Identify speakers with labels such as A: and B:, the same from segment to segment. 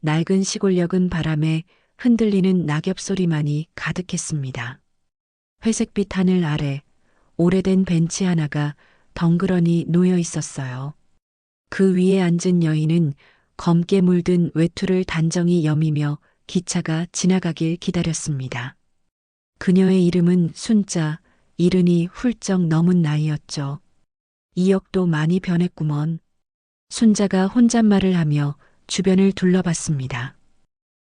A: 낡은 시골역은 바람에 흔들리는 낙엽 소리만이 가득했습니다. 회색빛 하늘 아래 오래된 벤치 하나가 덩그러니 놓여 있었어요. 그 위에 앉은 여인은 검게 물든 외투를 단정히 여미며 기차가 지나가길 기다렸습니다. 그녀의 이름은 순자, 이른이 훌쩍 넘은 나이였죠. 이 역도 많이 변했구먼. 순자가 혼잣말을 하며 주변을 둘러봤습니다.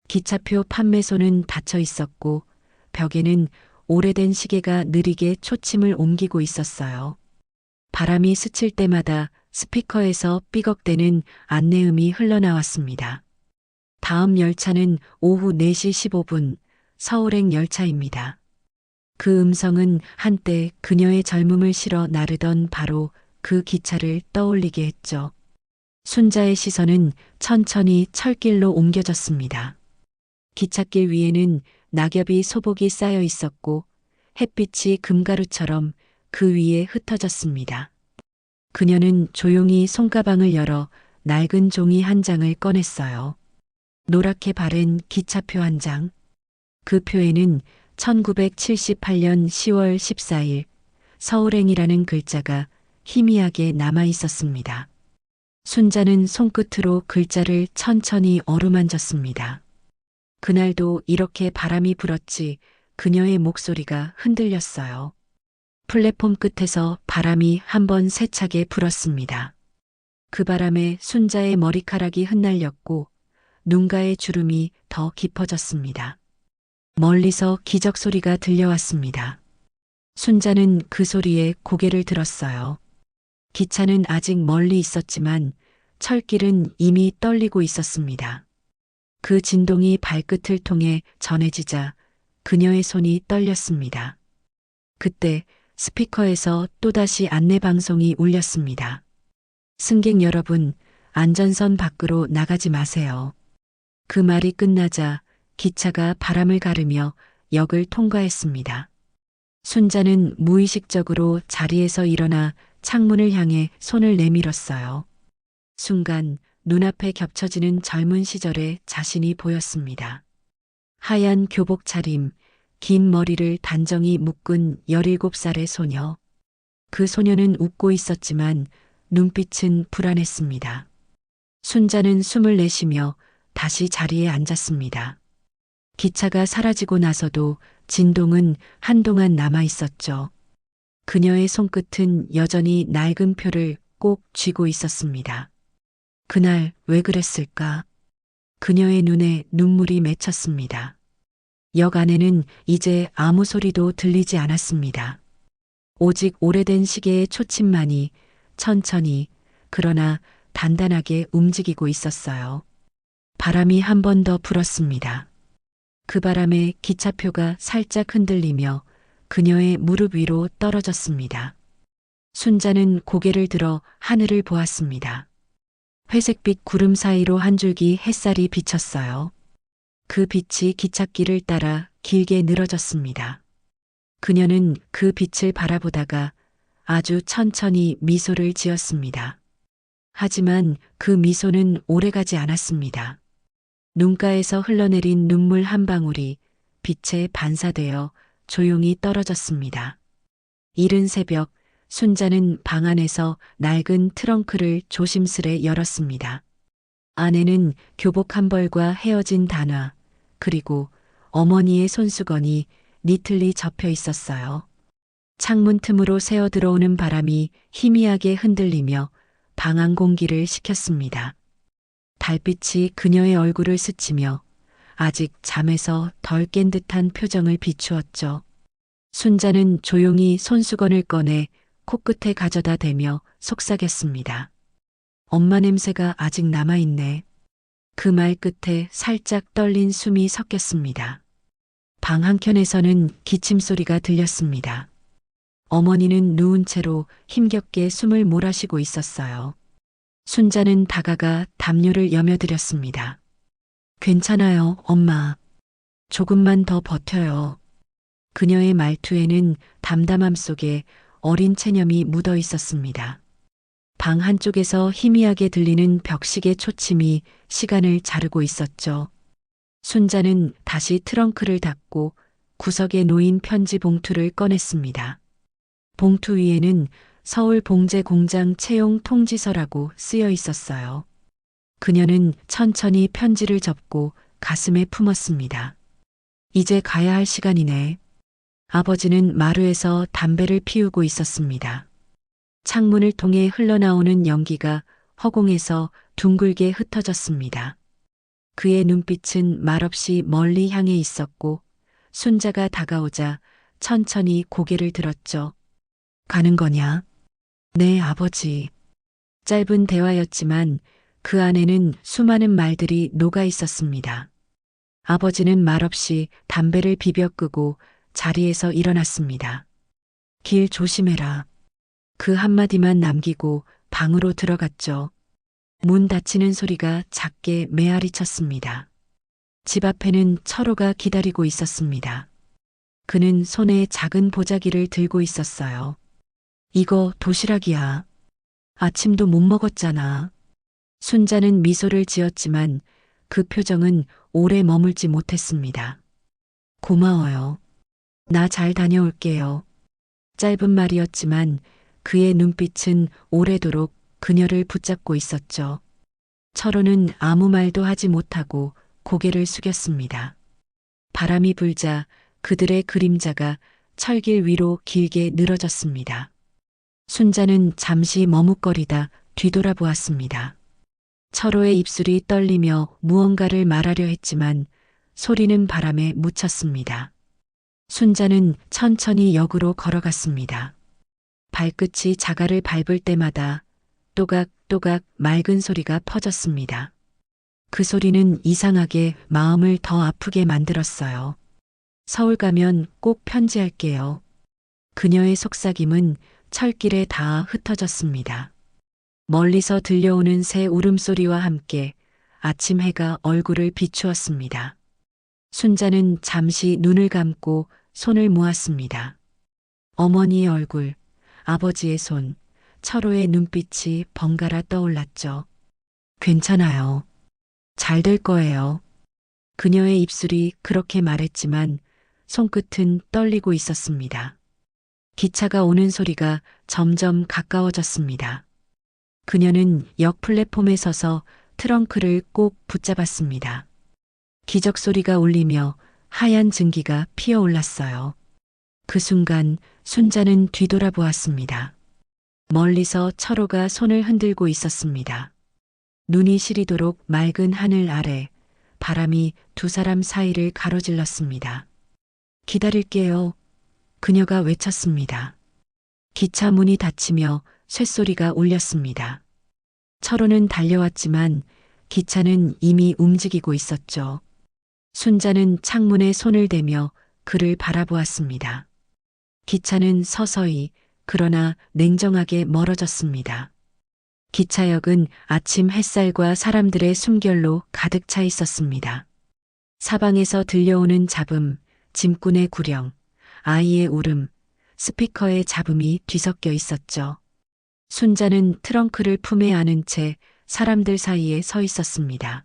A: 기차표 판매소는 닫혀 있었고 벽에는 오래된 시계가 느리게 초침을 옮기고 있었어요. 바람이 스칠 때마다 스피커에서 삐걱대는 안내음이 흘러나왔습니다. 다음 열차는 오후 4시 15분 서울행 열차입니다. 그 음성은 한때 그녀의 젊음을 실어 나르던 바로 그 기차를 떠올리게 했죠. 순자의 시선은 천천히 철길로 옮겨졌습니다. 기찻길 위에는 낙엽이 소복이 쌓여 있었고 햇빛이 금가루처럼 그 위에 흩어졌습니다. 그녀는 조용히 손가방을 열어 낡은 종이 한 장을 꺼냈어요. 노랗게 바른 기차표 한 장. 그 표에는 1978년 10월 14일 서울행이라는 글자가 희미하게 남아 있었습니다. 순자는 손끝으로 글자를 천천히 어루만졌습니다. 그날도 이렇게 바람이 불었지 그녀의 목소리가 흔들렸어요. 플랫폼 끝에서 바람이 한번 세차게 불었습니다. 그 바람에 순자의 머리카락이 흩날렸고 눈가의 주름이 더 깊어졌습니다. 멀리서 기적 소리가 들려왔습니다. 순자는 그 소리에 고개를 들었어요. 기차는 아직 멀리 있었지만 철길은 이미 떨리고 있었습니다. 그 진동이 발끝을 통해 전해지자 그녀의 손이 떨렸습니다. 그때 스피커에서 또다시 안내방송이 울렸습니다. 승객 여러분, 안전선 밖으로 나가지 마세요. 그 말이 끝나자 기차가 바람을 가르며 역을 통과했습니다. 순자는 무의식적으로 자리에서 일어나 창문을 향해 손을 내밀었어요. 순간 눈앞에 겹쳐지는 젊은 시절의 자신이 보였습니다. 하얀 교복 차림, 긴 머리를 단정히 묶은 17살의 소녀. 그 소녀는 웃고 있었지만 눈빛은 불안했습니다. 순자는 숨을 내쉬며 다시 자리에 앉았습니다. 기차가 사라지고 나서도 진동은 한동안 남아 있었죠. 그녀의 손끝은 여전히 낡은 표를 꼭 쥐고 있었습니다. 그날 왜 그랬을까? 그녀의 눈에 눈물이 맺혔습니다. 역 안에는 이제 아무 소리도 들리지 않았습니다. 오직 오래된 시계의 초침만이 천천히 그러나 단단하게 움직이고 있었어요. 바람이 한 번 더 불었습니다. 그 바람에 기차표가 살짝 흔들리며 그녀의 무릎 위로 떨어졌습니다. 순자는 고개를 들어 하늘을 보았습니다. 회색빛 구름 사이로 한 줄기 햇살이 비쳤어요. 그 빛이 기찻길을 따라 길게 늘어졌습니다. 그녀는 그 빛을 바라보다가 아주 천천히 미소를 지었습니다. 하지만 그 미소는 오래가지 않았습니다. 눈가에서 흘러내린 눈물 한 방울이 빛에 반사되어 조용히 떨어졌습니다. 이른 새벽, 순자는 방 안에서 낡은 트렁크를 조심스레 열었습니다. 안에는 교복 한 벌과 헤어진 단화, 그리고 어머니의 손수건이 니틀리 접혀 있었어요. 창문 틈으로 새어 들어오는 바람이 희미하게 흔들리며 방 안 공기를 식혔습니다. 달빛이 그녀의 얼굴을 스치며 아직 잠에서 덜 깬 듯한 표정을 비추었죠. 순자는 조용히 손수건을 꺼내 코끝에 가져다 대며 속삭였습니다. 엄마 냄새가 아직 남아있네. 그 말 끝에 살짝 떨린 숨이 섞였습니다. 방 한켠에서는 기침 소리가 들렸습니다. 어머니는 누운 채로 힘겹게 숨을 몰아쉬고 있었어요. 순자는 다가가 담요를 여며드렸습니다. 괜찮아요, 엄마. 조금만 더 버텨요. 그녀의 말투에는 담담함 속에 어린 체념이 묻어 있었습니다. 방 한쪽에서 희미하게 들리는 벽시계 초침이 시간을 자르고 있었죠. 순자는 다시 트렁크를 닫고 구석에 놓인 편지 봉투를 꺼냈습니다. 봉투 위에는 서울 봉제 공장 채용 통지서라고 쓰여 있었어요. 그녀는 천천히 편지를 접고 가슴에 품었습니다. 이제 가야 할 시간이네. 아버지는 마루에서 담배를 피우고 있었습니다. 창문을 통해 흘러나오는 연기가 허공에서 둥글게 흩어졌습니다. 그의 눈빛은 말없이 멀리 향해 있었고 순자가 다가오자 천천히 고개를 들었죠. 가는 거냐? 네, 아버지. 짧은 대화였지만 그 안에는 수많은 말들이 녹아 있었습니다. 아버지는 말없이 담배를 비벼 끄고 자리에서 일어났습니다. 길 조심해라. 그 한마디만 남기고 방으로 들어갔죠. 문 닫히는 소리가 작게 메아리 쳤습니다. 집 앞에는 철호가 기다리고 있었습니다. 그는 손에 작은 보자기를 들고 있었어요. 이거 도시락이야. 아침도 못 먹었잖아. 순자는 미소를 지었지만 그 표정은 오래 머물지 못했습니다. 고마워요. 나 잘 다녀올게요. 짧은 말이었지만 그의 눈빛은 오래도록 그녀를 붙잡고 있었죠. 철호는 아무 말도 하지 못하고 고개를 숙였습니다. 바람이 불자 그들의 그림자가 철길 위로 길게 늘어졌습니다. 순자는 잠시 머뭇거리다 뒤돌아보았습니다. 철호의 입술이 떨리며 무언가를 말하려 했지만 소리는 바람에 묻혔습니다. 순자는 천천히 역으로 걸어갔습니다. 발끝이 자갈을 밟을 때마다 또각또각 맑은 소리가 퍼졌습니다. 그 소리는 이상하게 마음을 더 아프게 만들었어요. 서울 가면 꼭 편지할게요. 그녀의 속삭임은 철길에 닿아 흩어졌습니다. 멀리서 들려오는 새 울음소리와 함께 아침 해가 얼굴을 비추었습니다. 순자는 잠시 눈을 감고 손을 모았습니다. 어머니의 얼굴, 아버지의 손, 철호의 눈빛이 번갈아 떠올랐죠. 괜찮아요. 잘 될 거예요. 그녀의 입술이 그렇게 말했지만 손끝은 떨리고 있었습니다. 기차가 오는 소리가 점점 가까워졌습니다. 그녀는 역 플랫폼에 서서 트렁크를 꼭 붙잡았습니다. 기적 소리가 울리며 하얀 증기가 피어올랐어요. 그 순간 순자는 뒤돌아보았습니다. 멀리서 철호가 손을 흔들고 있었습니다. 눈이 시리도록 맑은 하늘 아래 바람이 두 사람 사이를 가로질렀습니다. 기다릴게요. 그녀가 외쳤습니다. 기차 문이 닫히며 쇳소리가 울렸습니다. 철호는 달려왔지만 기차는 이미 움직이고 있었죠. 순자는 창문에 손을 대며 그를 바라보았습니다. 기차는 서서히 그러나 냉정하게 멀어졌습니다. 기차역은 아침 햇살과 사람들의 숨결로 가득 차 있었습니다. 사방에서 들려오는 잡음, 짐꾼의 구령, 아이의 울음, 스피커의 잡음이 뒤섞여 있었죠. 순자는 트렁크를 품에 안은 채 사람들 사이에 서 있었습니다.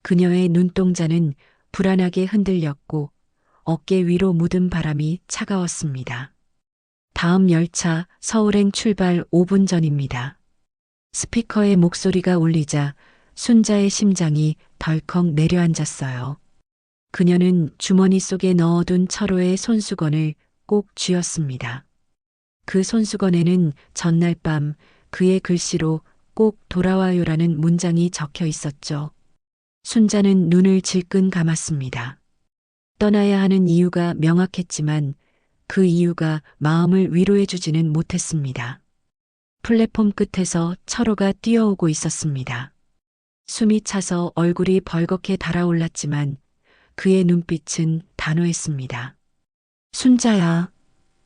A: 그녀의 눈동자는 불안하게 흔들렸고 어깨 위로 묻은 바람이 차가웠습니다. 다음 열차 서울행 출발 5분 전입니다. 스피커의 목소리가 울리자 순자의 심장이 덜컥 내려앉았어요. 그녀는 주머니 속에 넣어둔 철호의 손수건을 꼭 쥐었습니다. 그 손수건에는 전날 밤 그의 글씨로 꼭 돌아와요라는 문장이 적혀 있었죠. 순자는 눈을 질끈 감았습니다. 떠나야 하는 이유가 명확했지만 그 이유가 마음을 위로해주지는 못했습니다. 플랫폼 끝에서 철호가 뛰어오고 있었습니다. 숨이 차서 얼굴이 벌겋게 달아올랐지만 그의 눈빛은 단호했습니다. 순자야,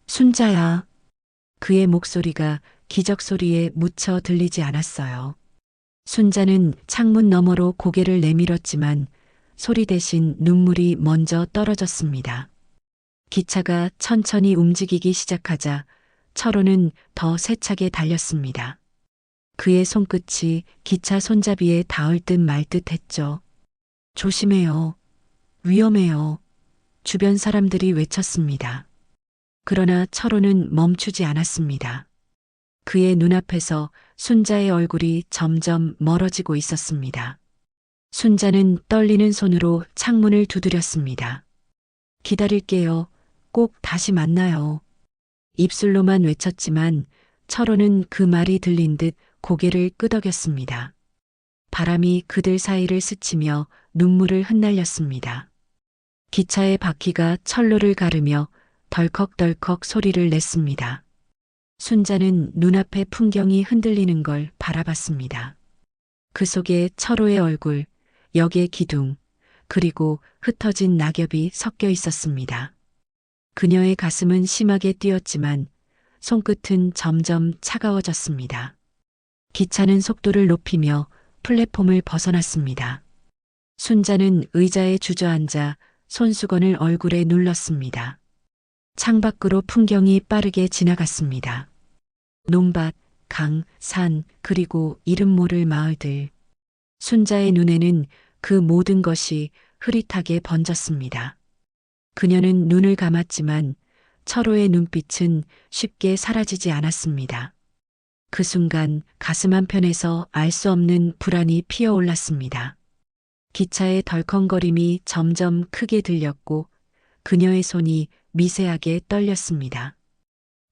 A: 순자야. 그의 목소리가 기적 소리에 묻혀 들리지 않았어요. 순자는 창문 너머로 고개를 내밀었지만 소리 대신 눈물이 먼저 떨어졌습니다. 기차가 천천히 움직이기 시작하자 철호는 더 세차게 달렸습니다. 그의 손끝이 기차 손잡이에 닿을 듯 말 듯 했죠. 조심해요. 위험해요. 주변 사람들이 외쳤습니다. 그러나 철호는 멈추지 않았습니다. 그의 눈앞에서 순자의 얼굴이 점점 멀어지고 있었습니다. 순자는 떨리는 손으로 창문을 두드렸습니다. 기다릴게요. 꼭 다시 만나요. 입술로만 외쳤지만 철호는 그 말이 들린 듯 고개를 끄덕였습니다. 바람이 그들 사이를 스치며 눈물을 흩날렸습니다. 기차의 바퀴가 철로를 가르며 덜컥덜컥 소리를 냈습니다. 순자는 눈앞의 풍경이 흔들리는 걸 바라봤습니다. 그 속에 철호의 얼굴, 역의 기둥, 그리고 흩어진 낙엽이 섞여 있었습니다. 그녀의 가슴은 심하게 뛰었지만 손끝은 점점 차가워졌습니다. 기차는 속도를 높이며 플랫폼을 벗어났습니다. 순자는 의자에 주저앉아 손수건을 얼굴에 눌렀습니다. 창밖으로 풍경이 빠르게 지나갔습니다. 논밭, 강, 산, 그리고 이름 모를 마을들. 순자의 눈에는 그 모든 것이 흐릿하게 번졌습니다. 그녀는 눈을 감았지만 철호의 눈빛은 쉽게 사라지지 않았습니다. 그 순간 가슴 한편에서 알 수 없는 불안이 피어올랐습니다. 기차의 덜컹거림이 점점 크게 들렸고 그녀의 손이 미세하게 떨렸습니다.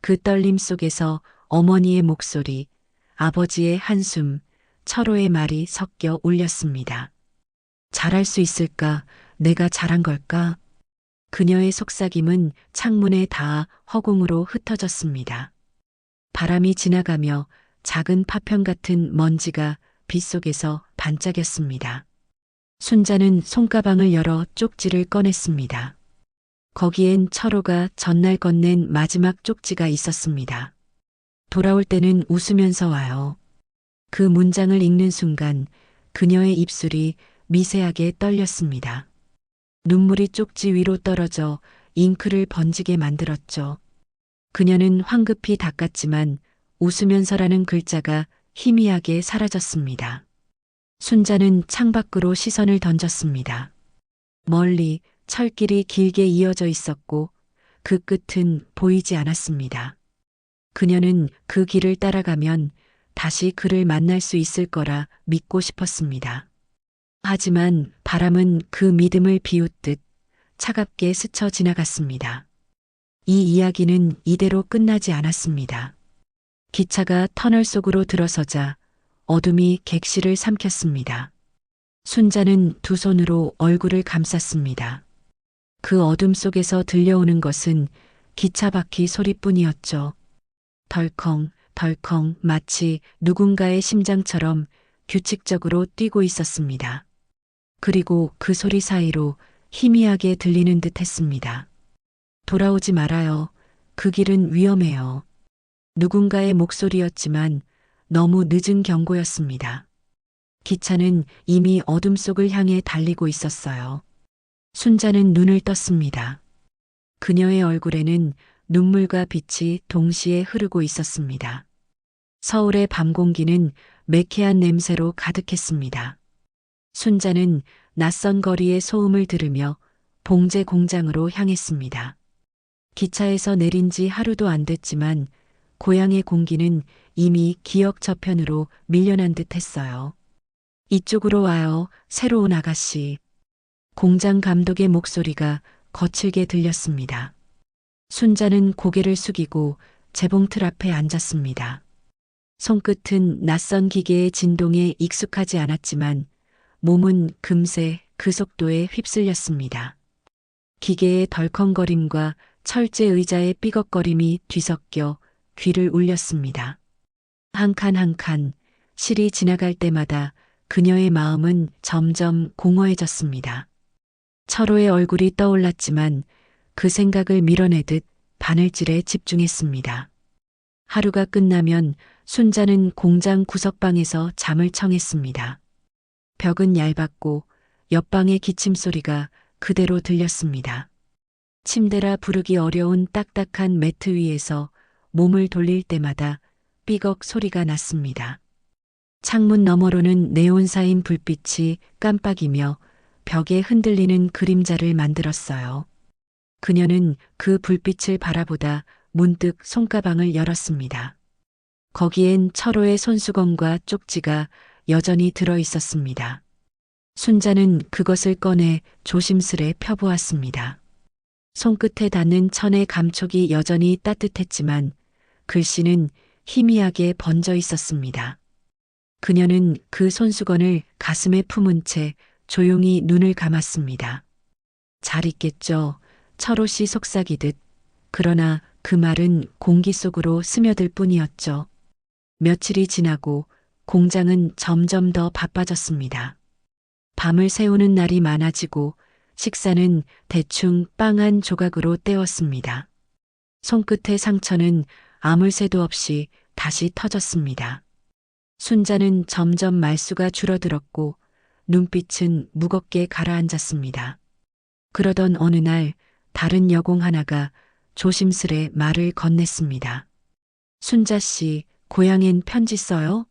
A: 그 떨림 속에서 어머니의 목소리, 아버지의 한숨, 철호의 말이 섞여 울렸습니다. 잘할 수 있을까? 내가 잘한 걸까? 그녀의 속삭임은 창문에 닿아 허공으로 흩어졌습니다. 바람이 지나가며 작은 파편 같은 먼지가 빗속에서 반짝였습니다. 순자는 손가방을 열어 쪽지를 꺼냈습니다. 거기엔 철호가 전날 건넨 마지막 쪽지가 있었습니다. 돌아올 때는 웃으면서 와요. 그 문장을 읽는 순간 그녀의 입술이 미세하게 떨렸습니다. 눈물이 쪽지 위로 떨어져 잉크를 번지게 만들었죠. 그녀는 황급히 닦았지만 웃으면서라는 글자가 희미하게 사라졌습니다. 순자는 창밖으로 시선을 던졌습니다. 멀리 철길이 길게 이어져 있었고 그 끝은 보이지 않았습니다. 그녀는 그 길을 따라가면 다시 그를 만날 수 있을 거라 믿고 싶었습니다. 하지만 바람은 그 믿음을 비웃듯 차갑게 스쳐 지나갔습니다. 이 이야기는 이대로 끝나지 않았습니다. 기차가 터널 속으로 들어서자 어둠이 객실을 삼켰습니다. 순자는 두 손으로 얼굴을 감쌌습니다. 그 어둠 속에서 들려오는 것은 기차 바퀴 소리뿐이었죠. 덜컹, 덜컹 마치 누군가의 심장처럼 규칙적으로 뛰고 있었습니다. 그리고 그 소리 사이로 희미하게 들리는 듯 했습니다. 돌아오지 말아요. 그 길은 위험해요. 누군가의 목소리였지만 너무 늦은 경고였습니다. 기차는 이미 어둠 속을 향해 달리고 있었어요. 순자는 눈을 떴습니다. 그녀의 얼굴에는 눈물과 빛이 동시에 흐르고 있었습니다. 서울의 밤 공기는 매캐한 냄새로 가득했습니다. 순자는 낯선 거리의 소음을 들으며 봉제 공장으로 향했습니다. 기차에서 내린 지 하루도 안 됐지만 고향의 공기는 이미 기억 저편으로 밀려난 듯 했어요. 이쪽으로 와요, 새로운 아가씨. 공장 감독의 목소리가 거칠게 들렸습니다. 순자는 고개를 숙이고 재봉틀 앞에 앉았습니다. 손끝은 낯선 기계의 진동에 익숙하지 않았지만 몸은 금세 그 속도에 휩쓸렸습니다. 기계의 덜컹거림과 철제 의자의 삐걱거림이 뒤섞여 귀를 울렸습니다. 한 칸 한 칸 실이 지나갈 때마다 그녀의 마음은 점점 공허해졌습니다. 철호의 얼굴이 떠올랐지만 그 생각을 밀어내듯 바늘질에 집중했습니다. 하루가 끝나면 순자는 공장 구석방에서 잠을 청했습니다. 벽은 얇았고 옆방의 기침 소리가 그대로 들렸습니다. 침대라 부르기 어려운 딱딱한 매트 위에서 몸을 돌릴 때마다 삐걱 소리가 났습니다. 창문 너머로는 네온사인 불빛이 깜빡이며 벽에 흔들리는 그림자를 만들었어요. 그녀는 그 불빛을 바라보다 문득 손가방을 열었습니다. 거기엔 철호의 손수건과 쪽지가 여전히 들어 있었습니다. 순자는 그것을 꺼내 조심스레 펴보았습니다. 손끝에 닿는 천의 감촉이 여전히 따뜻했지만 글씨는 희미하게 번져 있었습니다. 그녀는 그 손수건을 가슴에 품은 채 조용히 눈을 감았습니다. 잘 있겠죠. 철호 씨 속삭이듯. 그러나 그 말은 공기 속으로 스며들 뿐이었죠. 며칠이 지나고 공장은 점점 더 바빠졌습니다. 밤을 새우는 날이 많아지고 식사는 대충 빵 한 조각으로 때웠습니다. 손끝의 상처는 아물 새도 없이 다시 터졌습니다. 순자는 점점 말수가 줄어들었고 눈빛은 무겁게 가라앉았습니다. 그러던 어느 날 다른 여공 하나가 조심스레 말을 건넸습니다. 순자 씨, 고향엔 편지 써요?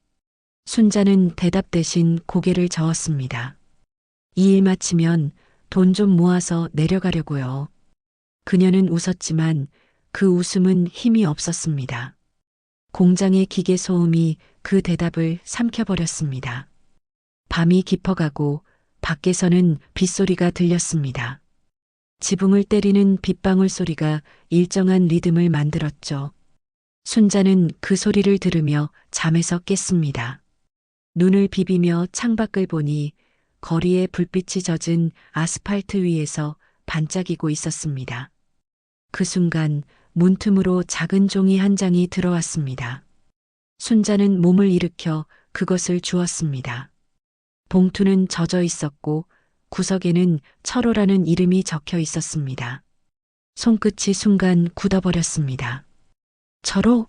A: 순자는 대답 대신 고개를 저었습니다. 이 일 마치면 돈 좀 모아서 내려가려고요. 그녀는 웃었지만 그 웃음은 힘이 없었습니다. 공장의 기계 소음이 그 대답을 삼켜버렸습니다. 밤이 깊어가고 밖에서는 빗소리가 들렸습니다. 지붕을 때리는 빗방울 소리가 일정한 리듬을 만들었죠. 순자는 그 소리를 들으며 잠에서 깼습니다. 눈을 비비며 창밖을 보니 거리에 불빛이 젖은 아스팔트 위에서 반짝이고 있었습니다. 그 순간 문틈으로 작은 종이 한 장이 들어왔습니다. 순자는 몸을 일으켜 그것을 주었습니다. 봉투는 젖어 있었고 구석에는 철호라는 이름이 적혀 있었습니다. 손끝이 순간 굳어버렸습니다. 철호?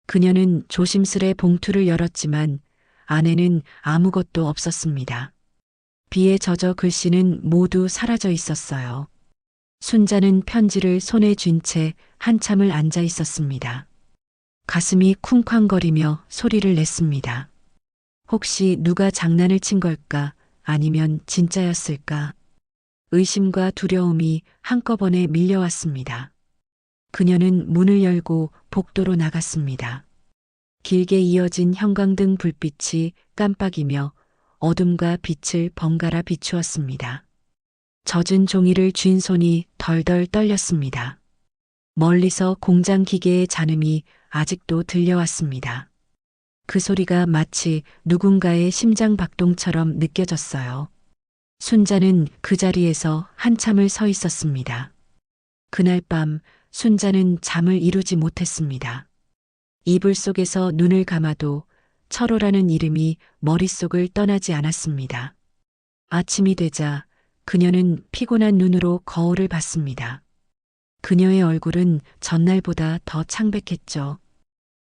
A: 그녀는 조심스레 봉투를 열었지만 안에는 아무것도 없었습니다. 비에 젖어 글씨는 모두 사라져 있었어요. 순자는 편지를 손에 쥔 채 한참을 앉아 있었습니다. 가슴이 쿵쾅거리며 소리를 냈습니다. 혹시 누가 장난을 친 걸까? 아니면 진짜였을까? 의심과 두려움이 한꺼번에 밀려왔습니다. 그녀는 문을 열고 복도로 나갔습니다. 길게 이어진 형광등 불빛이 깜빡이며 어둠과 빛을 번갈아 비추었습니다. 젖은 종이를 쥔 손이 덜덜 떨렸습니다. 멀리서 공장 기계의 잔음이 아직도 들려왔습니다. 그 소리가 마치 누군가의 심장 박동처럼 느껴졌어요. 순자는 그 자리에서 한참을 서 있었습니다. 그날 밤 순자는 잠을 이루지 못했습니다. 이불 속에서 눈을 감아도 철호라는 이름이 머릿속을 떠나지 않았습니다. 아침이 되자 그녀는 피곤한 눈으로 거울을 봤습니다. 그녀의 얼굴은 전날보다 더 창백했죠.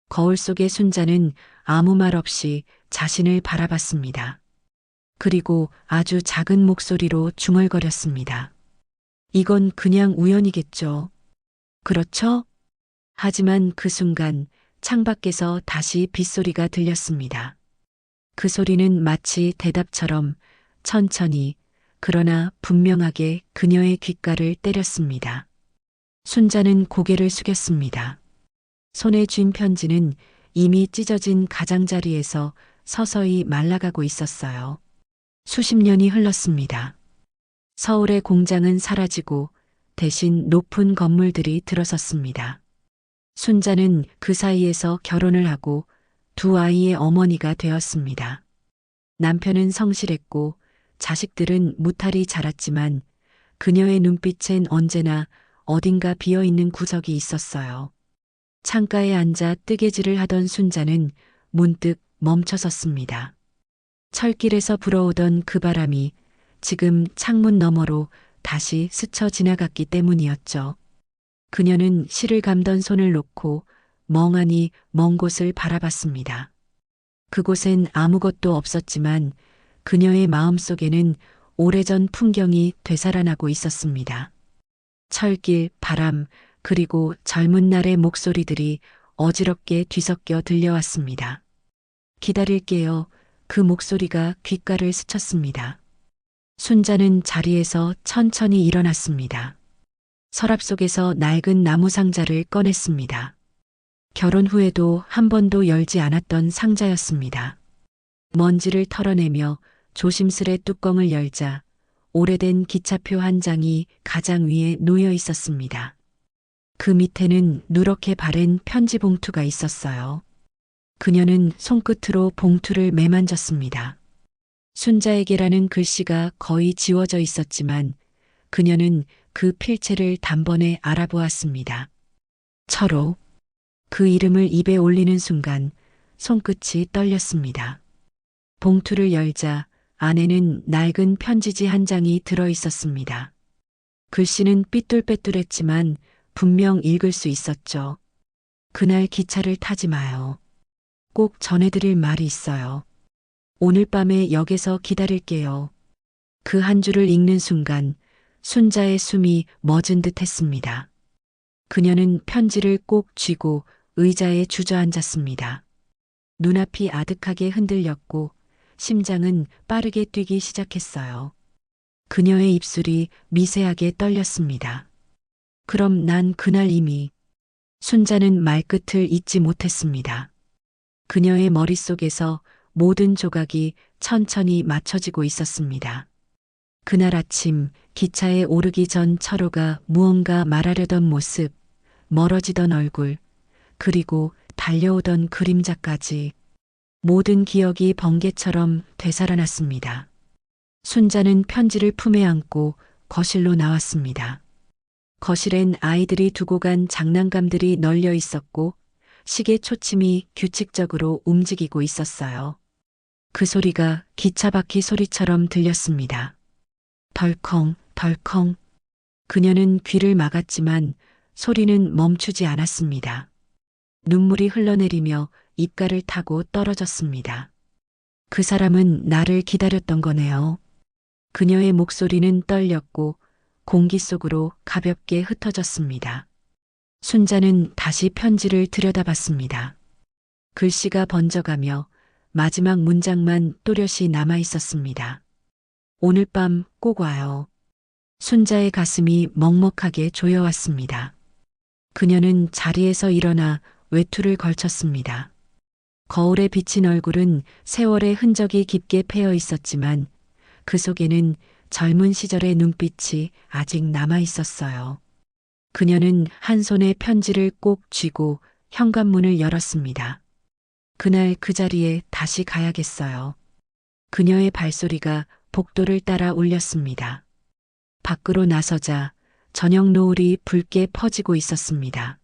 A: 거울 속의 순자는 아무 말 없이 자신을 바라봤습니다. 그리고 아주 작은 목소리로 중얼거렸습니다. 이건 그냥 우연이겠죠. 그렇죠? 하지만 그 순간 창밖에서 다시 빗소리가 들렸습니다. 그 소리는 마치 대답처럼 천천히 그러나 분명하게 그녀의 귓가를 때렸습니다. 순자는 고개를 숙였습니다. 손에 쥔 편지는 이미 찢어진 가장자리에서 서서히 말라가고 있었어요. 수십 년이 흘렀습니다. 서울의 공장은 사라지고 대신 높은 건물들이 들어섰습니다. 순자는 그 사이에서 결혼을 하고 두 아이의 어머니가 되었습니다. 남편은 성실했고 자식들은 무탈히 자랐지만 그녀의 눈빛엔 언제나 어딘가 비어있는 구석이 있었어요. 창가에 앉아 뜨개질을 하던 순자는 문득 멈춰섰습니다. 철길에서 불어오던 그 바람이 지금 창문 너머로 다시 스쳐 지나갔기 때문이었죠. 그녀는 실을 감던 손을 놓고 멍하니 먼 곳을 바라봤습니다. 그곳엔 아무것도 없었지만 그녀의 마음속에는 오래전 풍경이 되살아나고 있었습니다. 철길, 바람, 그리고 젊은 날의 목소리들이 어지럽게 뒤섞여 들려왔습니다. 기다릴게요. 그 목소리가 귓가를 스쳤습니다. 순자는 자리에서 천천히 일어났습니다. 서랍 속에서 낡은 나무 상자를 꺼냈습니다. 결혼 후에도 한 번도 열지 않았던 상자였습니다. 먼지를 털어내며 조심스레 뚜껑을 열자 오래된 기차표 한 장이 가장 위에 놓여 있었습니다. 그 밑에는 누렇게 바랜 편지 봉투가 있었어요. 그녀는 손끝으로 봉투를 매만졌습니다. 순자에게라는 글씨가 거의 지워져 있었지만 그녀는 그 필체를 단번에 알아보았습니다. 철호. 그 이름을 입에 올리는 순간 손끝이 떨렸습니다. 봉투를 열자 안에는 낡은 편지지 한 장이 들어 있었습니다. 글씨는 삐뚤빼뚤했지만 분명 읽을 수 있었죠. 그날 기차를 타지 마요. 꼭 전해드릴 말이 있어요. 오늘 밤에 역에서 기다릴게요. 그 한 줄을 읽는 순간 순자의 숨이 멎은 듯 했습니다. 그녀는 편지를 꼭 쥐고 의자에 주저앉았습니다. 눈앞이 아득하게 흔들렸고 심장은 빠르게 뛰기 시작했어요. 그녀의 입술이 미세하게 떨렸습니다. 그럼 난 그날 이미 순자는 말끝을 잇지 못했습니다. 그녀의 머릿속에서 모든 조각이 천천히 맞춰지고 있었습니다. 그날 아침 기차에 오르기 전 철호가 무언가 말하려던 모습, 멀어지던 얼굴, 그리고 달려오던 그림자까지 모든 기억이 번개처럼 되살아났습니다. 순자는 편지를 품에 안고 거실로 나왔습니다. 거실엔 아이들이 두고 간 장난감들이 널려 있었고 시계 초침이 규칙적으로 움직이고 있었어요. 그 소리가 기차 바퀴 소리처럼 들렸습니다. 덜컹, 덜컹. 그녀는 귀를 막았지만 소리는 멈추지 않았습니다. 눈물이 흘러내리며 입가를 타고 떨어졌습니다. 그 사람은 나를 기다렸던 거네요. 그녀의 목소리는 떨렸고 공기 속으로 가볍게 흩어졌습니다. 순자는 다시 편지를 들여다봤습니다. 글씨가 번져가며 마지막 문장만 또렷이 남아 있었습니다. 오늘 밤 꼭 와요. 순자의 가슴이 먹먹하게 조여왔습니다. 그녀는 자리에서 일어나 외투를 걸쳤습니다. 거울에 비친 얼굴은 세월의 흔적이 깊게 패여 있었지만 그 속에는 젊은 시절의 눈빛이 아직 남아 있었어요. 그녀는 한 손에 편지를 꼭 쥐고 현관문을 열었습니다. 그날 그 자리에 다시 가야겠어요. 그녀의 발소리가 복도를 따라 울렸습니다. 밖으로 나서자 저녁 노을이 붉게 퍼지고 있었습니다.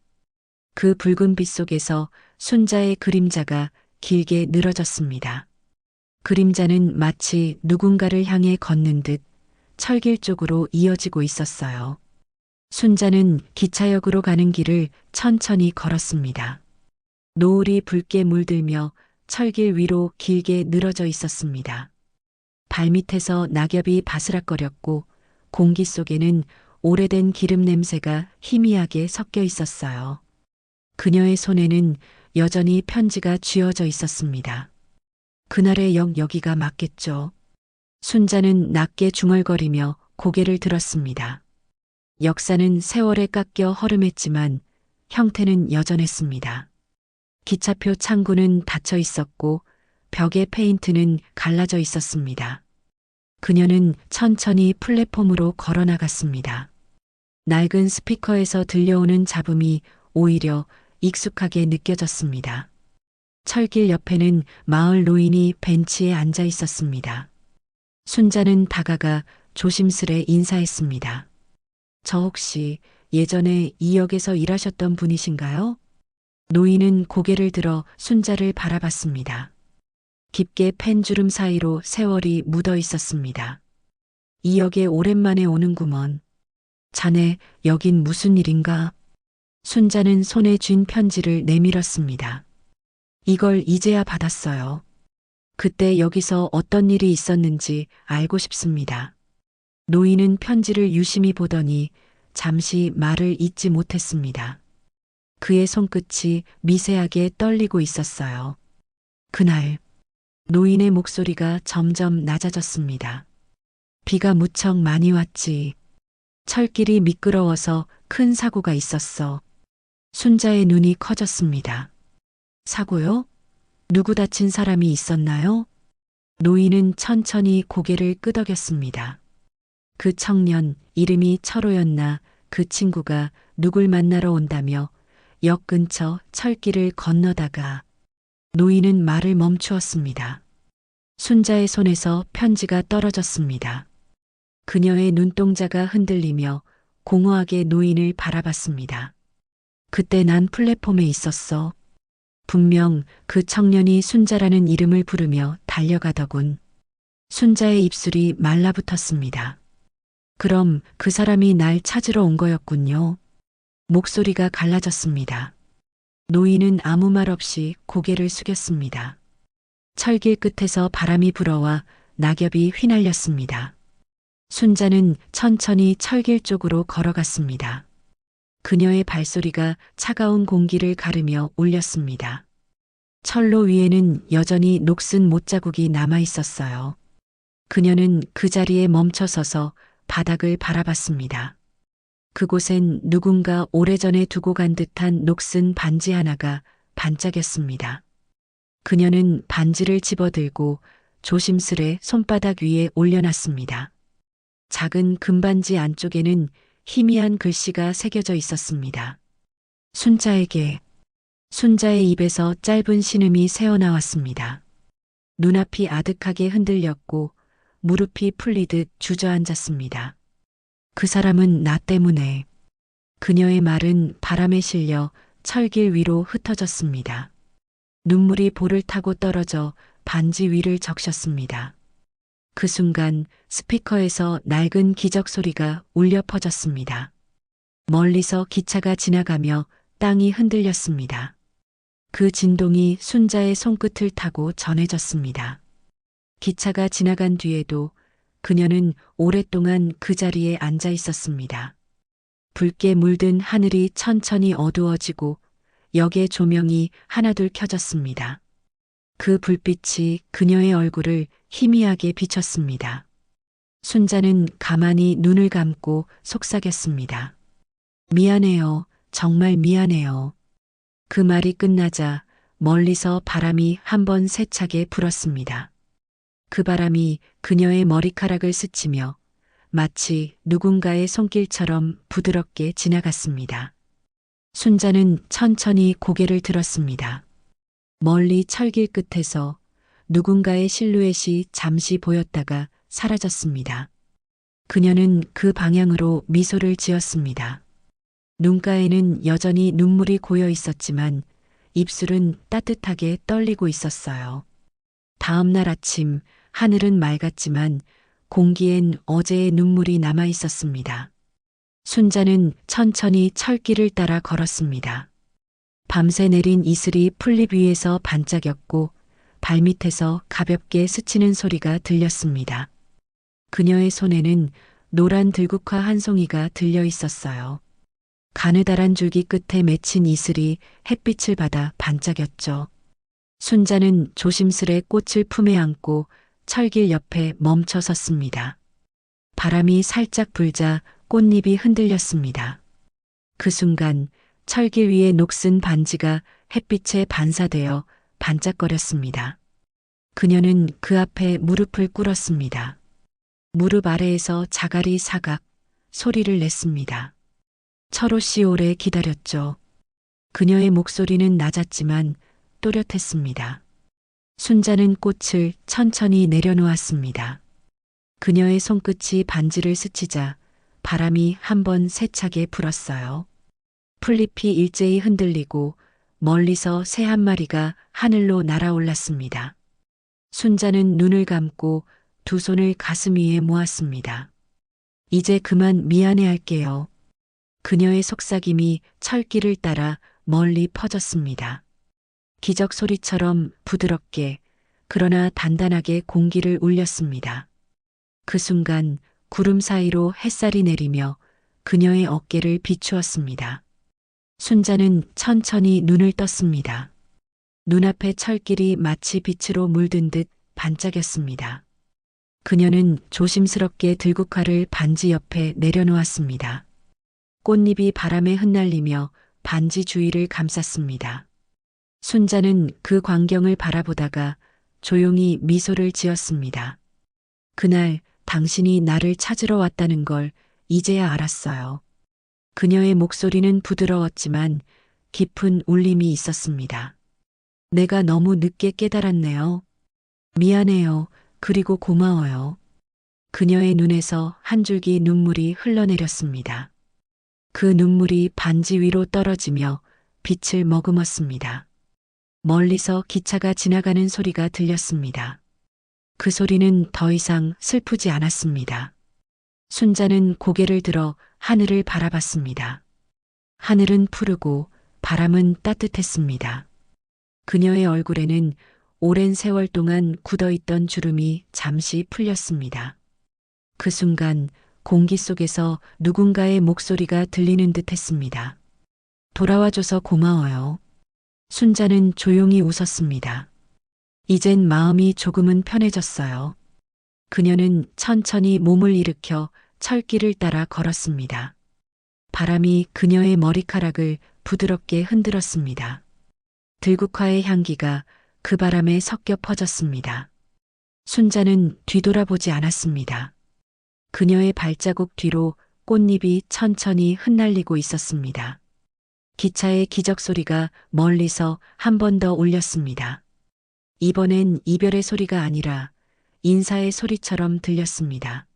A: 그 붉은 빛 속에서 순자의 그림자가 길게 늘어졌습니다. 그림자는 마치 누군가를 향해 걷는 듯 철길 쪽으로 이어지고 있었어요. 순자는 기차역으로 가는 길을 천천히 걸었습니다. 노을이 붉게 물들며 철길 위로 길게 늘어져 있었습니다. 발밑에서 낙엽이 바스락거렸고 공기 속에는 오래된 기름 냄새가 희미하게 섞여 있었어요. 그녀의 손에는 여전히 편지가 쥐어져 있었습니다. 그날의 역 여기가 맞겠죠. 순자는 낮게 중얼거리며 고개를 들었습니다. 역사는 세월에 깎여 허름했지만 형태는 여전했습니다. 기차표 창구는 닫혀 있었고 벽의 페인트는 갈라져 있었습니다. 그녀는 천천히 플랫폼으로 걸어 나갔습니다. 낡은 스피커에서 들려오는 잡음이 오히려 익숙하게 느껴졌습니다. 철길 옆에는 마을 노인이 벤치에 앉아 있었습니다. 순자는 다가가 조심스레 인사했습니다. 저 혹시 예전에 이 역에서 일하셨던 분이신가요? 노인은 고개를 들어 순자를 바라봤습니다. 깊게 팬 주름 사이로 세월이 묻어 있었습니다. 이 역에 오랜만에 오는구먼. 자네 여긴 무슨 일인가? 순자는 손에 쥔 편지를 내밀었습니다. 이걸 이제야 받았어요. 그때 여기서 어떤 일이 있었는지 알고 싶습니다. 노인은 편지를 유심히 보더니 잠시 말을 잇지 못했습니다. 그의 손끝이 미세하게 떨리고 있었어요. 그날 노인의 목소리가 점점 낮아졌습니다. 비가 무척 많이 왔지. 철길이 미끄러워서 큰 사고가 있었어. 순자의 눈이 커졌습니다. 사고요? 누구 다친 사람이 있었나요? 노인은 천천히 고개를 끄덕였습니다. 그 청년, 이름이 철호였나 그 친구가 누굴 만나러 온다며 역 근처 철길을 건너다가 노인은 말을 멈추었습니다. 순자의 손에서 편지가 떨어졌습니다. 그녀의 눈동자가 흔들리며 공허하게 노인을 바라봤습니다. 그때 난 플랫폼에 있었어. 분명 그 청년이 순자라는 이름을 부르며 달려가더군. 순자의 입술이 말라붙었습니다. 그럼 그 사람이 날 찾으러 온 거였군요. 목소리가 갈라졌습니다. 노인은 아무 말 없이 고개를 숙였습니다. 철길 끝에서 바람이 불어와 낙엽이 휘날렸습니다. 순자는 천천히 철길 쪽으로 걸어갔습니다. 그녀의 발소리가 차가운 공기를 가르며 울렸습니다. 철로 위에는 여전히 녹슨 못자국이 남아 있었어요. 그녀는 그 자리에 멈춰 서서 바닥을 바라봤습니다. 그곳엔 누군가 오래전에 두고 간 듯한 녹슨 반지 하나가 반짝였습니다. 그녀는 반지를 집어들고 조심스레 손바닥 위에 올려놨습니다. 작은 금반지 안쪽에는 희미한 글씨가 새겨져 있었습니다. 순자에게. 순자의 입에서 짧은 신음이 새어나왔습니다. 눈앞이 아득하게 흔들렸고 무릎이 풀리듯 주저앉았습니다. 그 사람은 나 때문에. 그녀의 말은 바람에 실려 철길 위로 흩어졌습니다. 눈물이 볼을 타고 떨어져 반지 위를 적셨습니다. 그 순간 스피커에서 낡은 기적 소리가 울려 퍼졌습니다. 멀리서 기차가 지나가며 땅이 흔들렸습니다. 그 진동이 순자의 손끝을 타고 전해졌습니다. 기차가 지나간 뒤에도 그녀는 오랫동안 그 자리에 앉아 있었습니다. 붉게 물든 하늘이 천천히 어두워지고 역의 조명이 하나둘 켜졌습니다. 그 불빛이 그녀의 얼굴을 희미하게 비쳤습니다. 순자는 가만히 눈을 감고 속삭였습니다. 미안해요. 정말 미안해요. 그 말이 끝나자 멀리서 바람이 한번 세차게 불었습니다. 그 바람이 그녀의 머리카락을 스치며 마치 누군가의 손길처럼 부드럽게 지나갔습니다. 순자는 천천히 고개를 들었습니다. 멀리 철길 끝에서 누군가의 실루엣이 잠시 보였다가 사라졌습니다. 그녀는 그 방향으로 미소를 지었습니다. 눈가에는 여전히 눈물이 고여 있었지만 입술은 따뜻하게 떨리고 있었어요. 다음 날 아침 하늘은 맑았지만 공기엔 어제의 눈물이 남아 있었습니다. 순자는 천천히 철길을 따라 걸었습니다. 밤새 내린 이슬이 풀잎 위에서 반짝였고 발밑에서 가볍게 스치는 소리가 들렸습니다. 그녀의 손에는 노란 들국화 한 송이가 들려 있었어요. 가느다란 줄기 끝에 맺힌 이슬이 햇빛을 받아 반짝였죠. 순자는 조심스레 꽃을 품에 안고 철길 옆에 멈춰 섰습니다. 바람이 살짝 불자 꽃잎이 흔들렸습니다. 그 순간 철길 위에 녹슨 반지가 햇빛에 반사되어 반짝거렸습니다. 그녀는 그 앞에 무릎을 꿇었습니다. 무릎 아래에서 자갈이 사각 소리를 냈습니다. 철호 씨 오래 기다렸죠. 그녀의 목소리는 낮았지만 또렷했습니다. 순자는 꽃을 천천히 내려놓았습니다. 그녀의 손끝이 반지를 스치자 바람이 한번 세차게 불었어요. 풀잎이 일제히 흔들리고 멀리서 새 한 마리가 하늘로 날아올랐습니다. 순자는 눈을 감고 두 손을 가슴 위에 모았습니다. 이제 그만 미안해할게요. 그녀의 속삭임이 철길을 따라 멀리 퍼졌습니다. 기적 소리처럼 부드럽게 그러나 단단하게 공기를 울렸습니다. 그 순간 구름 사이로 햇살이 내리며 그녀의 어깨를 비추었습니다. 순자는 천천히 눈을 떴습니다. 눈앞의 철길이 마치 빛으로 물든 듯 반짝였습니다. 그녀는 조심스럽게 들국화를 반지 옆에 내려놓았습니다. 꽃잎이 바람에 흩날리며 반지 주위를 감쌌습니다. 순자는 그 광경을 바라보다가 조용히 미소를 지었습니다. 그날 당신이 나를 찾으러 왔다는 걸 이제야 알았어요. 그녀의 목소리는 부드러웠지만 깊은 울림이 있었습니다. 내가 너무 늦게 깨달았네요. 미안해요. 그리고 고마워요. 그녀의 눈에서 한 줄기 눈물이 흘러내렸습니다. 그 눈물이 반지 위로 떨어지며 빛을 머금었습니다. 멀리서 기차가 지나가는 소리가 들렸습니다. 그 소리는 더 이상 슬프지 않았습니다. 순자는 고개를 들어 하늘을 바라봤습니다. 하늘은 푸르고 바람은 따뜻했습니다. 그녀의 얼굴에는 오랜 세월 동안 굳어있던 주름이 잠시 풀렸습니다. 그 순간 공기 속에서 누군가의 목소리가 들리는 듯 했습니다. 돌아와줘서 고마워요. 순자는 조용히 웃었습니다. 이젠 마음이 조금은 편해졌어요. 그녀는 천천히 몸을 일으켜 철길을 따라 걸었습니다. 바람이 그녀의 머리카락을 부드럽게 흔들었습니다. 들국화의 향기가 그 바람에 섞여 퍼졌습니다. 순자는 뒤돌아보지 않았습니다. 그녀의 발자국 뒤로 꽃잎이 천천히 흩날리고 있었습니다. 기차의 기적 소리가 멀리서 한 번 더 울렸습니다. 이번엔 이별의 소리가 아니라 인사의 소리처럼 들렸습니다.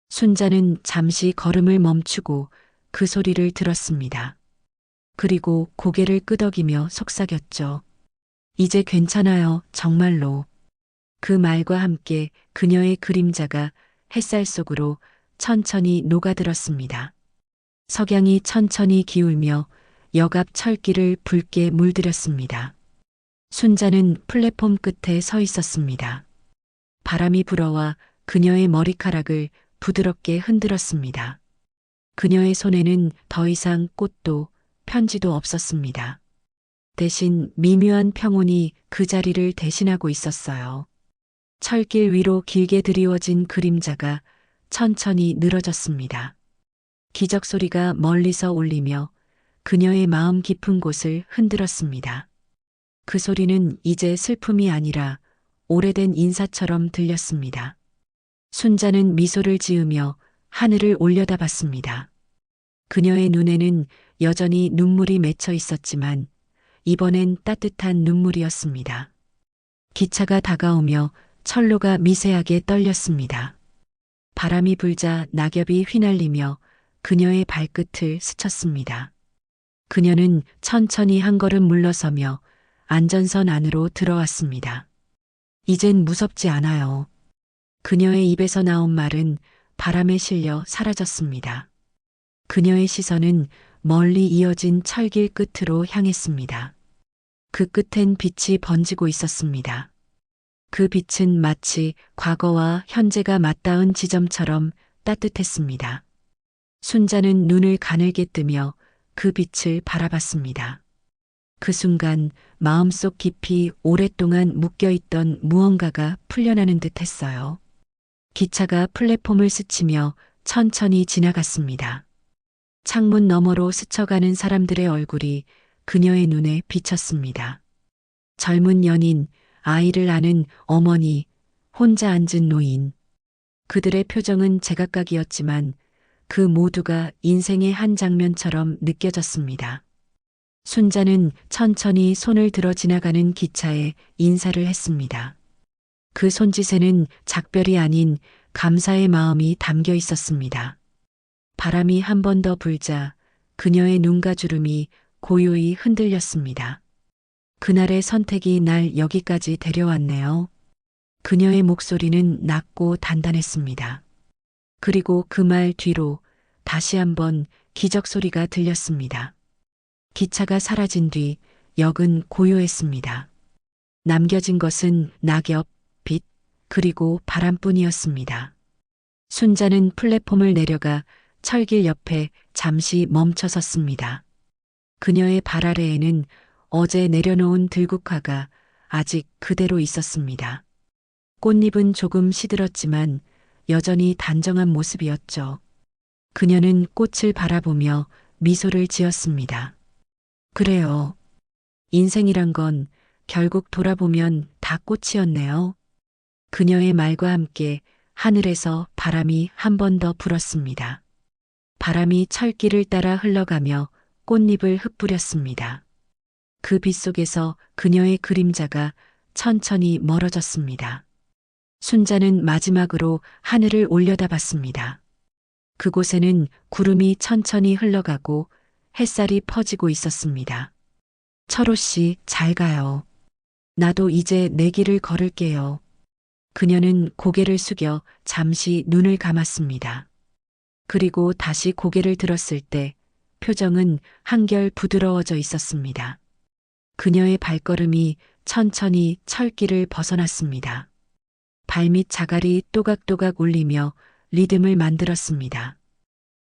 A: 순자는 잠시 걸음을 멈추고 그 소리를 들었습니다. 그리고 고개를 끄덕이며 속삭였죠. 이제 괜찮아요, 정말로. 그 말과 함께 그녀의 그림자가 햇살 속으로 천천히 녹아들었습니다. 석양이 천천히 기울며 역 앞 철길을 붉게 물들였습니다. 순자는 플랫폼 끝에 서 있었습니다. 바람이 불어와 그녀의 머리카락을 부드럽게 흔들었습니다. 그녀의 손에는 더 이상 꽃도 편지도 없었습니다. 대신 미묘한 평온이 그 자리를 대신하고 있었어요. 철길 위로 길게 드리워진 그림자가 천천히 늘어졌습니다. 기적 소리가 멀리서 울리며 그녀의 마음 깊은 곳을 흔들었습니다. 그 소리는 이제 슬픔이 아니라 오래된 인사처럼 들렸습니다. 순자는 미소를 지으며 하늘을 올려다봤습니다. 그녀의 눈에는 여전히 눈물이 맺혀 있었지만 이번엔 따뜻한 눈물이었습니다. 기차가 다가오며 철로가 미세하게 떨렸습니다. 바람이 불자 낙엽이 휘날리며 그녀의 발끝을 스쳤습니다. 그녀는 천천히 한 걸음 물러서며 안전선 안으로 들어왔습니다. 이젠 무섭지 않아요. 그녀의 입에서 나온 말은 바람에 실려 사라졌습니다. 그녀의 시선은 멀리 이어진 철길 끝으로 향했습니다. 그 끝엔 빛이 번지고 있었습니다. 그 빛은 마치 과거와 현재가 맞닿은 지점처럼 따뜻했습니다. 순자는 눈을 가늘게 뜨며 그 빛을 바라봤습니다. 그 순간 마음속 깊이 오랫동안 묶여있던 무언가가 풀려나는 듯 했어요. 기차가 플랫폼을 스치며 천천히 지나갔습니다. 창문 너머로 스쳐가는 사람들의 얼굴이 그녀의 눈에 비쳤습니다. 젊은 연인, 아이를 아는 어머니, 혼자 앉은 노인. 그들의 표정은 제각각이었지만 그 모두가 인생의 한 장면처럼 느껴졌습니다. 순자는 천천히 손을 들어 지나가는 기차에 인사를 했습니다. 그 손짓에는 작별이 아닌 감사의 마음이 담겨 있었습니다. 바람이 한 번 더 불자 그녀의 눈과 주름이 고요히 흔들렸습니다. 그날의 선택이 날 여기까지 데려왔네요. 그녀의 목소리는 낮고 단단했습니다. 그리고 그 말 뒤로 다시 한번 기적 소리가 들렸습니다. 기차가 사라진 뒤 역은 고요했습니다. 남겨진 것은 낙엽, 빛, 그리고 바람뿐이었습니다. 순자는 플랫폼을 내려가 철길 옆에 잠시 멈춰 섰습니다. 그녀의 발 아래에는 어제 내려놓은 들국화가 아직 그대로 있었습니다. 꽃잎은 조금 시들었지만 여전히 단정한 모습이었죠. 그녀는 꽃을 바라보며 미소를 지었습니다. 그래요. 인생이란 건 결국 돌아보면 다 꽃이었네요. 그녀의 말과 함께 하늘에서 바람이 한 번 더 불었습니다. 바람이 철길을 따라 흘러가며 꽃잎을 흩뿌렸습니다. 그 빛 속에서 그녀의 그림자가 천천히 멀어졌습니다. 순자는 마지막으로 하늘을 올려다봤습니다. 그곳에는 구름이 천천히 흘러가고 햇살이 퍼지고 있었습니다. 철호 씨, 잘 가요. 나도 이제 내 길을 걸을게요. 그녀는 고개를 숙여 잠시 눈을 감았습니다. 그리고 다시 고개를 들었을 때 표정은 한결 부드러워져 있었습니다. 그녀의 발걸음이 천천히 철길을 벗어났습니다. 발밑 자갈이 또각또각 울리며 리듬을 만들었습니다.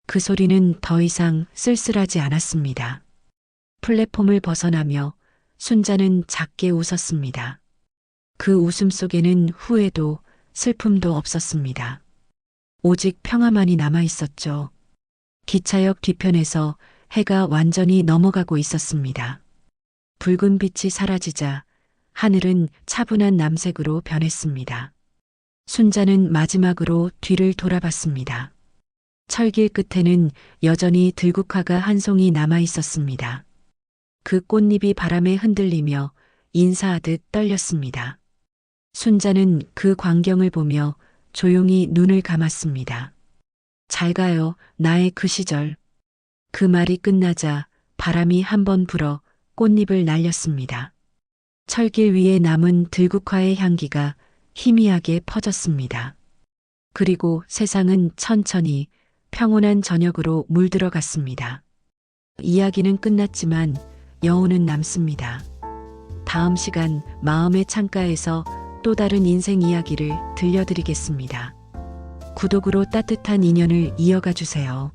A: 그 소리는 더 이상 쓸쓸하지 않았습니다. 플랫폼을 벗어나며 순자는 작게 웃었습니다. 그 웃음 속에는 후회도 슬픔도 없었습니다. 오직 평화만이 남아 있었죠. 기차역 뒤편에서 해가 완전히 넘어가고 있었습니다. 붉은 빛이 사라지자 하늘은 차분한 남색으로 변했습니다. 순자는 마지막으로 뒤를 돌아봤습니다. 철길 끝에는 여전히 들국화가 한 송이 남아 있었습니다. 그 꽃잎이 바람에 흔들리며 인사하듯 떨렸습니다. 순자는 그 광경을 보며 조용히 눈을 감았습니다. 잘 가요, 나의 그 시절. 그 말이 끝나자 바람이 한 번 불어 꽃잎을 날렸습니다. 철길 위에 남은 들국화의 향기가 희미하게 퍼졌습니다. 그리고 세상은 천천히 평온한 저녁으로 물들어갔습니다. 이야기는 끝났지만 여운은 남습니다. 다음 시간 마음의 창가에서 또 다른 인생 이야기를 들려드리겠습니다. 구독으로 따뜻한 인연을 이어가 주세요.